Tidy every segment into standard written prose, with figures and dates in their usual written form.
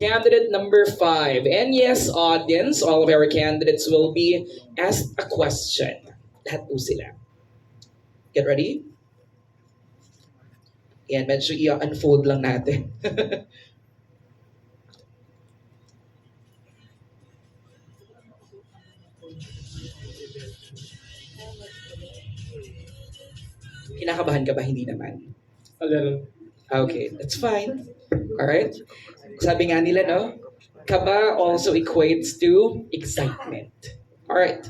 Candidate number 5. And yes, audience, all of our candidates will be asked a question. Lahat po sila. Get ready? Yan, medyo i-unfold lang natin. Kinakabahan ka ba? Hindi naman. A little. Okay, that's fine. Alright? Sabi nga nila, no? Kaba also equates to excitement. Alright.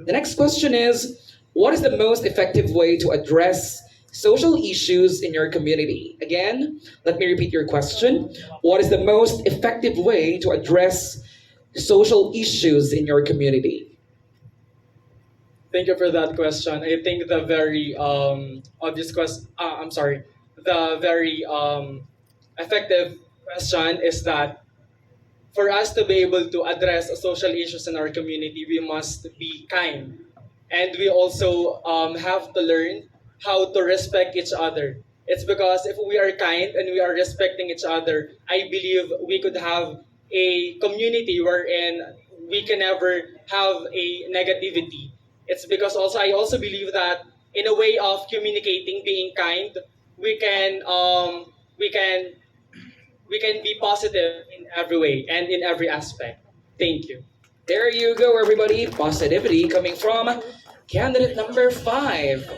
The next question is, what is the most effective way to address social issues in your community? Again, let me repeat your question. What is the most effective way to address social issues in your community? Thank you for that question. I think the very obvious question. I'm sorry. The very effective question is that for us to be able to address social issues in our community, we must be kind, and we also have to learn how to respect each other. It's because if we are kind and we are respecting each other, I believe we could have a community wherein we can never have a negativity. It's because also I also believe that in a way of communicating, being kind, we can we can we can be positive in every way and in every aspect. Thank you. There you go, everybody. Positivity coming from candidate number 5.